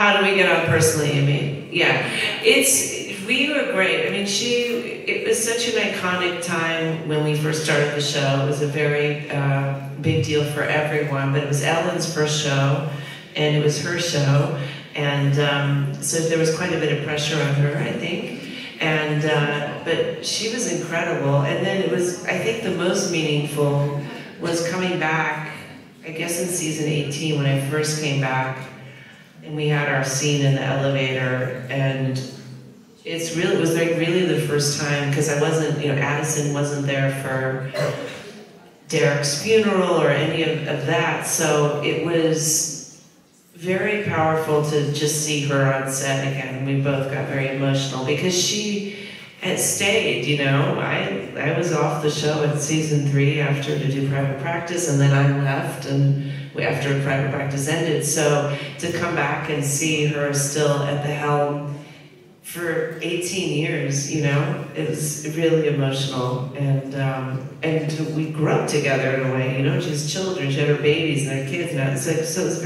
how do we get on personally, you mean? Yeah. We were great. I mean, it was such an iconic time when we first started the show. It was a very big deal for everyone, but it was Ellen's first show, and it was her show, and so there was quite a bit of pressure on her, I think. And but she was incredible. And then it was, I think, the most meaningful was coming back, I guess in season 18 when I first came back, and we had our scene in the elevator, and it was like really the first time, because I wasn't, Addison wasn't there for Derek's funeral or any of that, so it was very powerful to just see her on set again. We both got very emotional because she had stayed, I was off the show in season 3 after to do private practice, and then I left and after private practice ended. So to come back and see her still at the helm for 18 years, it was really emotional, and we grew up together in a way, she has children, she had her babies and her kids now, so it was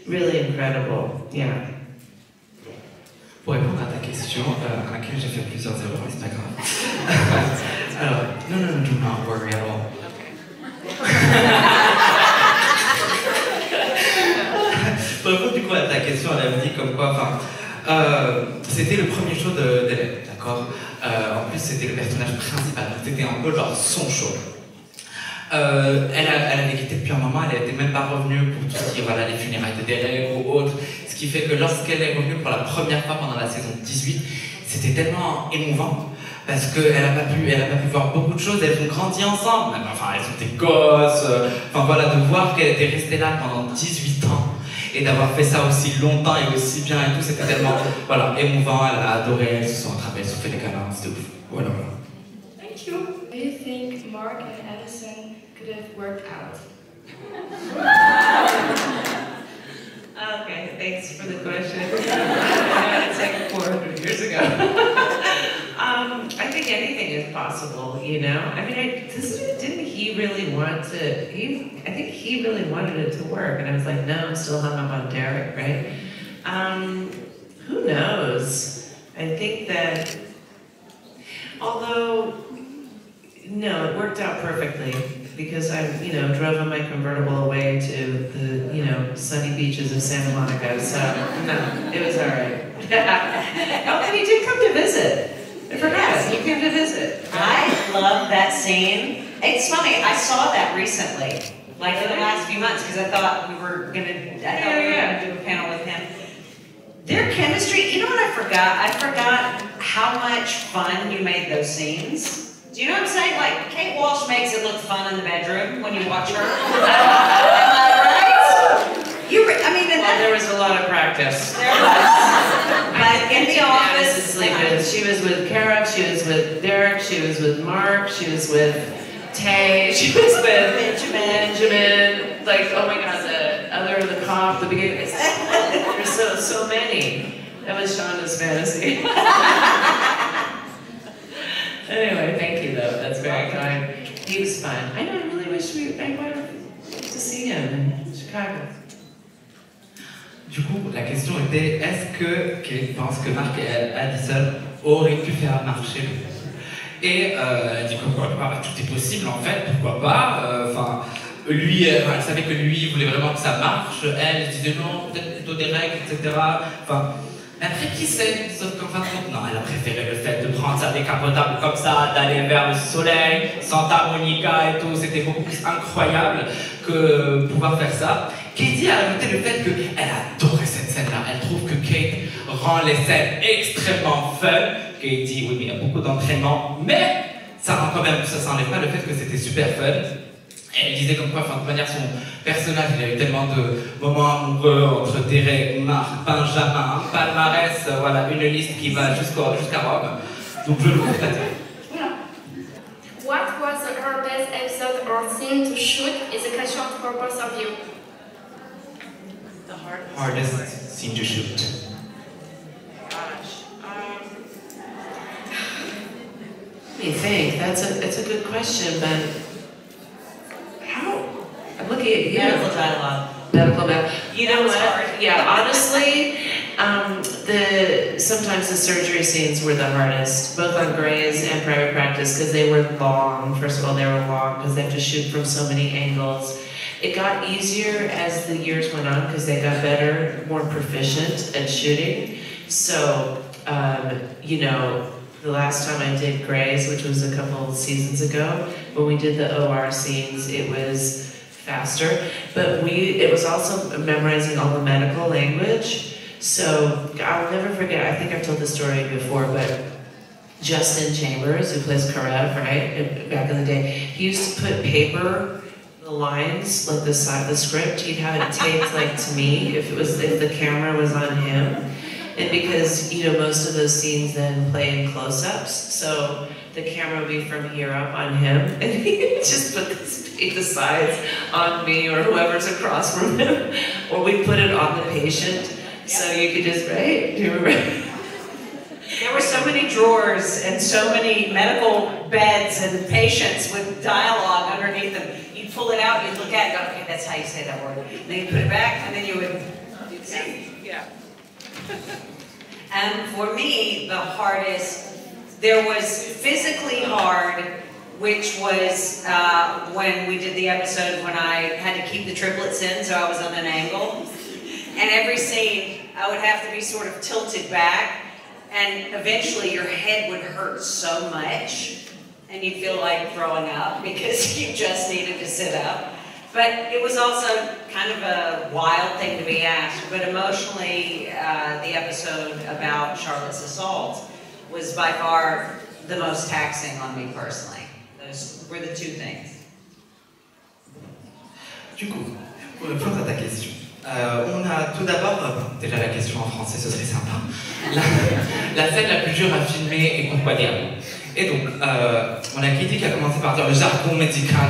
really incredible, yeah. Pour répondre à ta question, à laquelle j'ai fait plusieurs erreurs, mais c'est pas grave. Alors, no, do not worry at all. Pour répondre du coup à ta question, elle avait dit comme quoi, c'était le premier show d'Ellen, d'accord. En plus, c'était le personnage principal, c'était un peu genre son show. Elle avait quitté depuis un moment, elle n'était même pas revenue pour tout ce qui est les funérailles de Derek ou autre. Ce qui fait que lorsqu'elle est revenue pour la première fois pendant la saison 18, c'était tellement émouvant. Parce qu'elle n'a pas pu voir beaucoup de choses, elles ont grandi ensemble, elles sont des gosses, de voir qu'elle était restée là pendant 18 ans. Et d'avoir fait ça aussi longtemps et aussi bien et tout, c'était tellement émouvant, elle a adoré, elles se sont attrapées, elles se sont fait des câlins, c'était ouf. Voilà. Thank you. Do you think Mark and Addison could have worked out? Okay, thanks for the question. It's like 400 years ago. I think anything is possible, I mean, didn't he really want to, I think he really wanted it to work, and I was like, no, I'm still hung up on Derek, right? Who knows? I think that, although, no, it worked out perfectly, because I, drove in my convertible away to the, sunny beaches of Santa Monica, so, no, it was all right. Oh, and he did come to visit. I forgot, yes. You came to visit. I love that scene. It's funny, I saw that recently, like in the last few months, because I thought we were going to do a panel with him. Their chemistry, you know what I forgot? I forgot how much fun you made those scenes. Do you know what I'm saying? Like, Kate Walsh makes it look fun in the bedroom when you watch her. Am I right? There was a lot of practice. There was. But in the office, she was with Kara, she was with Derek, she was with Mark, she was with Tay, she was with Benjamin. Like, oh my God, the cop, the beginning. There's so many. That was Shonda's fantasy. Anyway, thank you though. That's very kind. He was fun. I know. I really wish I wanted to see him in Chicago. Du coup, la question était, est-ce que Kate pense que Mark et Addison auraient pu faire marcher le couple? Et elle dit pourquoi pas, tout est possible en fait, pourquoi pas. Lui, elle savait que lui, il voulait vraiment que ça marche. Elle disait non, peut-être plutôt des règles, etc. Après, qui sait? Sauf qu'en fin de compte, non, elle a préféré le fait de prendre sa décapotable comme ça, d'aller vers le soleil, Santa Monica et tout. C'était beaucoup plus incroyable que pouvoir faire ça. Katie a ajouté le fait qu'elle adorait cette scène-là. Elle trouve que Kate rend les scènes extrêmement fun. Kate dit, oui, mais il y a beaucoup d'entraînement, mais ça rend quand même, ça s'enlève pas le fait que c'était super fun. Elle disait comme quoi, de toute manière, son personnage, il a eu tellement de moments amoureux entre Derek, Mark, Benjamin, palmarès, voilà, une liste qui va jusqu'à Rome. Donc je le constate. What was the hardest episode or scene to shoot is a question for both of you. The hardest scene to shoot. Gosh. Let me think. It's a good question, but how? I'm looking at you. Medical dialogue. medical mal. You know what? Hard. Yeah, honestly, sometimes the surgery scenes were the hardest, both on Grey's and Private Practice, because they were long. First of all, they were long because they have to shoot from so many angles. It got easier as the years went on because they got better, more proficient at shooting. So, you know, the last time I did Grey's, which was a couple seasons ago, when we did the OR scenes, it was faster. But it was also memorizing all the medical language. So I'll never forget, I think I've told this story before, but Justin Chambers, who plays Karev, right, back in the day, he used to put paper, the lines, like the script, he'd have it taped like to me if the camera was on him. And because, you know, most of those scenes then play in close-ups, so the camera would be from here up on him, and he would just put the sides on me or whoever's across from him, or we'd put it on the patient, so you could just, right? There were so many drawers and so many medical beds and patients with dialogue underneath them. You'd pull it out, you'd look at it, and go, okay, that's how you say that word. And then you'd put it back, and then you would see. Yeah. And for me, the hardest, there was physically hard, which was when we did the episode when I had to keep the triplets in, so I was on an angle. And every scene, I would have to be sort of tilted back, and eventually your head would hurt so much, and you'd feel like throwing up because you just needed to sit up. But it was also kind of a wild thing to be asked, but emotionally, the episode about Charlotte's assault was by far the most taxing on me personally. Those were the two things. Du coup, pour répondre à ta question, on a tout d'abord, déjà la question en français, ce serait sympa. La scène la plus dure à filmer est Conquadiable. Et donc, on a Katie qui a commencé par dire le jargon médical,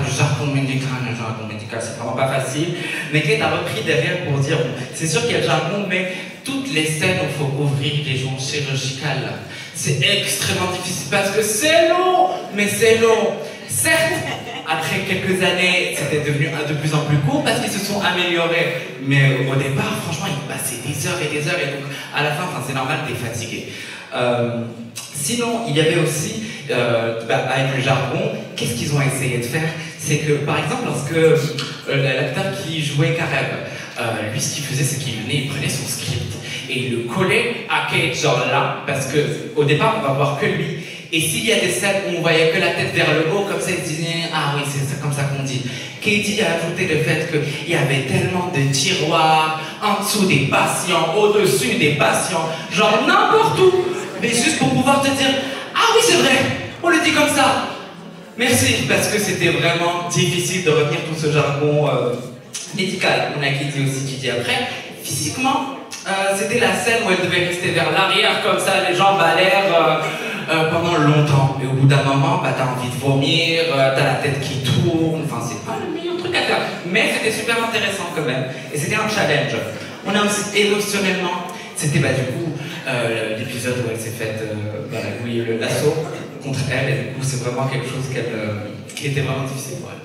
c'est vraiment pas facile. Mais Kate a repris derrière pour dire, c'est sûr qu'il y a le jargon, mais toutes les scènes où il faut ouvrir les joints chirurgicales, c'est extrêmement difficile parce que c'est long, mais c'est long. Certes, après quelques années, c'était devenu de plus en plus court parce qu'ils se sont améliorés. Mais au départ, franchement, ils passaient des heures et des heures. Et donc, à la fin, c'est normal, t'es fatigué. Sinon, il y avait aussi, avec le jargon, qu'est-ce qu'ils ont essayé de faire? C'est que, par exemple, lorsque l'acteur qui jouait Karev, lui, ce qu'il faisait, c'est qu'il venait, il prenait son script et il le collait à Kate, genre là, parce qu'au départ, on va voir que lui. Et s'il y a des scènes où on voyait que la tête vers le haut, comme ça, il disait, ah oui, c'est comme ça qu'on dit. Katie a ajouté le fait qu'il y avait tellement de tiroirs en dessous des patients, au-dessus des patients, genre n'importe où, mais juste pour pouvoir te dire, ah oui, c'est vrai, on le dit comme ça. Merci, parce que c'était vraiment difficile de retenir tout ce jargon médical. On a Katie aussi qui dit après, physiquement, c'était la scène où elle devait rester vers l'arrière, comme ça, les jambes à l'air. Pendant longtemps, et au bout d'un moment, t'as envie de vomir, t'as la tête qui tourne, enfin c'est pas le meilleur truc à faire, mais c'était super intéressant quand même, et c'était un challenge. On a aussi émotionnellement, c'était du coup l'épisode où elle s'est faite l'assaut contre elle, et du coup c'est vraiment quelque chose qui était vraiment difficile pour elle.